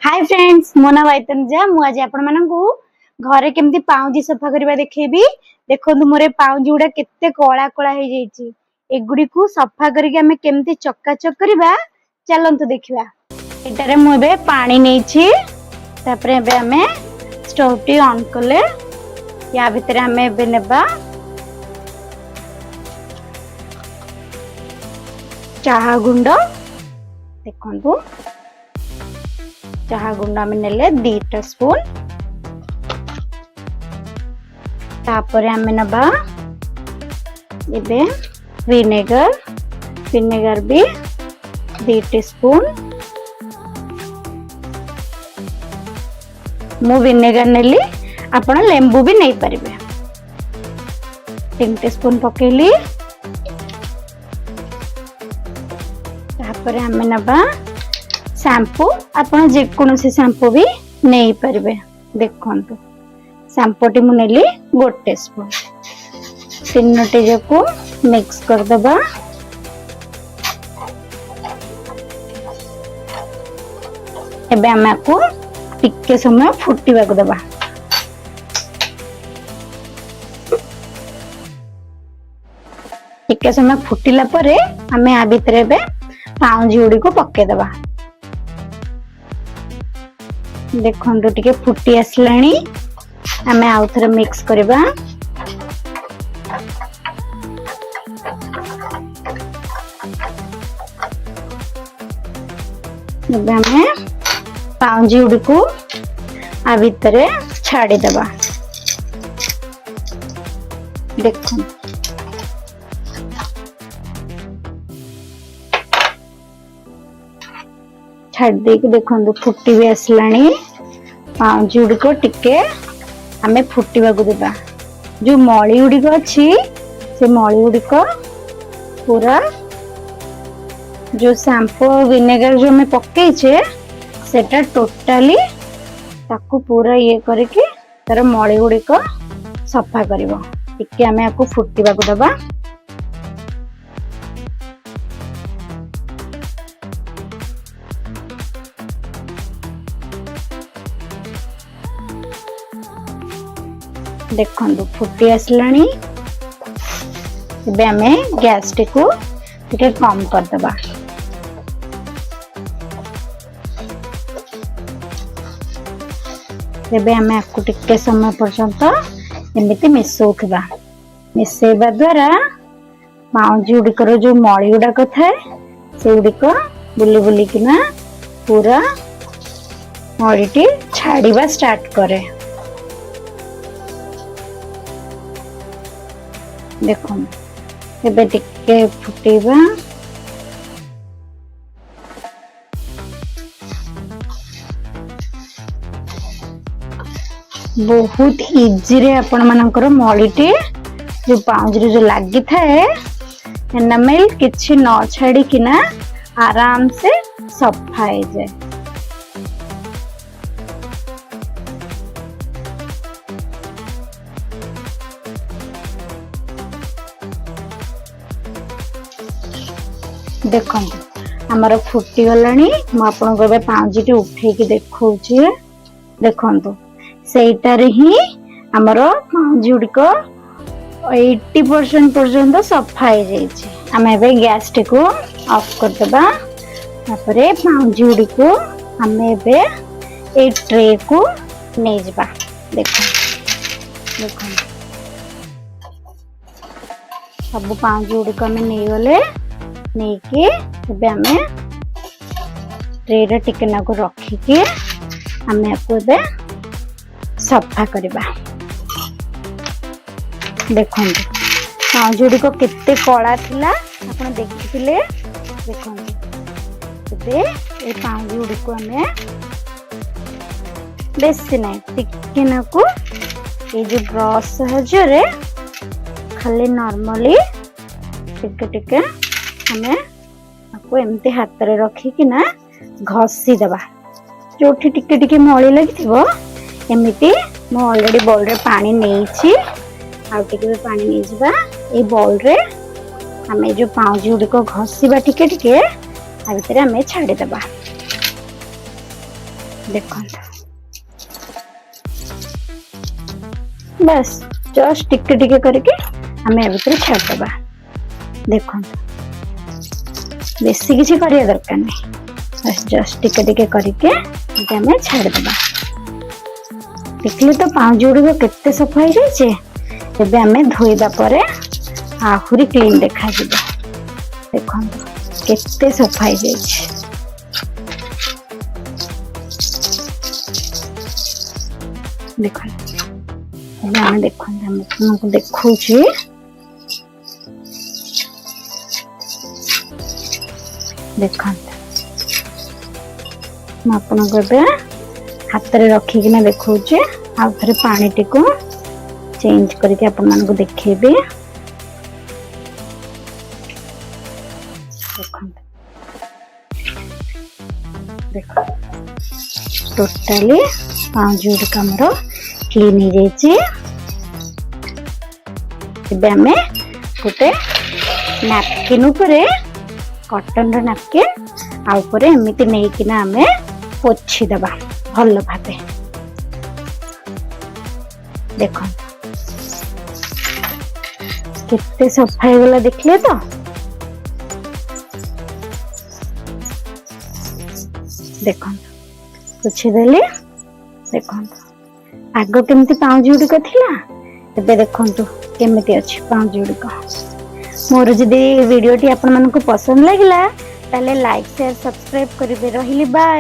Hi friends, मो ना वैतनजा मु आज आपण मानकू घरे केमती पाउंजी सफा करबा देखेबी। देखंतु मोरे पाउंजी उडा केते कळा कळा हे जाईची। एगुडी को सफा करके हमें केमती चक्काचक करबा चलंतु देखिबा। एटारे मु बे पानी नेछि, तापरे बे हमें स्टोव टी ऑन करले या भितरे हमें बे नेबा चाहा गुंड। देखंतु चाहा गुंड आम नेले 2 स्पून। तापरे आम नबा विनेगर भी 2 टीस्पून। मु विनेगर नेली, आपण लेंबू भी नहीं परिबे। 3 टीस्पून पकेली। तापरे आम नबा शैम्पू, आपण जे कोनोसी शैम्पू भी नहीं परिबे। देखंतु शैम्पू टी मु नेली 1 टीस्पून। तीनोटी जको मिक्स कर दबा। एबे हम को टिके समय फुटीबा को दबा। टिके समय फुटीला परे हमें आ भितरे बे पाउंजी उडी को पक्के दबा। देखंतु टिके फुटी आसलानी, हमें आउ थरे मिक्स करबा। एबे हमें पाउंजी उडी को आ भितरे छाड़ी दबा। देखो छाड़ दे के देखो फुटी भी आसलानी। पाउंजी उडी को टिके हमें फुटीबा को देबा। जो मळी उडी को अछि से मळी उडी को पूरा जो शैम्पू विनेगर जो में पक्के छे सेटा टोटली ताकू पूरा ये करके तार मळी उडी को सफा करबो। टिके हमें आको फुटीबा को देबा। देखंतु फुटी आसलानी। एबे हमें गैस टी को टिके कम कर दबा। एबे हमें आपको टिके समय पर्यंत एमिति मिसौथबा। मिसेबा द्वारा पाउंजी उडीकर जो मळी उडा कथा से उडीको बुली बुली किना पूरा मळीटी छाड़ीबा स्टार्ट करे। देखो एबे टिके फुटीबा। बहुत इजी रे आपण मानकर मळीटी जो पाउंजी जो लागी थाए एनामेल किछि न छाड़ी किना आराम से सफा हो जाए। देखो हमारा फुटी गलानी। मु आपन को बे पाउंजी टी उठे की देखौची। देखंतु सेटारे ही हमारा पाउंजी उडी को 80% पर्यंत सफा हो जाइछि। हमें बे गैस टी को ऑफ कर देबा। तापरे पाउंजी उडी को हमें बे ए ट्रे को नै जबा। देखो देखो सब पाउंजी उडी को हमें नै गले नहीं के एबे हमें ट्रे रे टिके ना को रखी के हमें आपको एबे सफा करबा। देखंतु पाउंजी उडी को केते कळा थिला आपण देखिथिले। देखंतु एबे ए पाउंजी उडी को हमें बेसी नहीं टिके ना को ए जो ब्रश सहायता रे खाली नॉर्मली टिके टिके हमें आपको एमती हाथ रे रखी कि ना घसी दबा। जो टिके टिके मळी लगी एमिति मु ऑलरेडी बोल रे पानी नेछि। आ टिके भी पानी नै जबा। ए बोल रे हमें जो पाउंजी उडी को घसीबा टिके टिके आ भितरे हमें छाड़ी दबा। देखो बस जस्ट टिके टिके करके हमें ए भीतर छाड़दबा। देखो बेसी किसी करिया दरकार नहीं, बस जस्ट टिके टिके करके हमें छाड़दबा। देखिए तो पाउज गुड़िक केते सफा हो जाए। एबे हमें धोइबा परे आहुरी क्लीन देखा जिवो। देखो केते सफा हो जाए। देखो हमें देखो हम तुमको देखो देखो मुझे हाथ में रखिकिना देखो आउ थे पानी टी को चेंज करके आपण मानको देखेबे। देखो टोटाली पाउज गुड़िक आमर क्लीन हो जाए। आमे गोटे नैपकिन उपरे कॉटन रो नैपकिन आ उपरे एमिति नेकिना आमे पोछि दबा भल भाबे। देखो कितने सफा हो गला देखले तो। देखो पोछि देली। देखो आग केमती पाउज गुड़िक थिला एबे देखंतु केमिति अछि पाउज गुड़िक। मोर जदि वीडियो टी आपण मानको पसंद लागिला ताले लाइक शेयर सब्सक्राइब करिबे। रहिली बाय।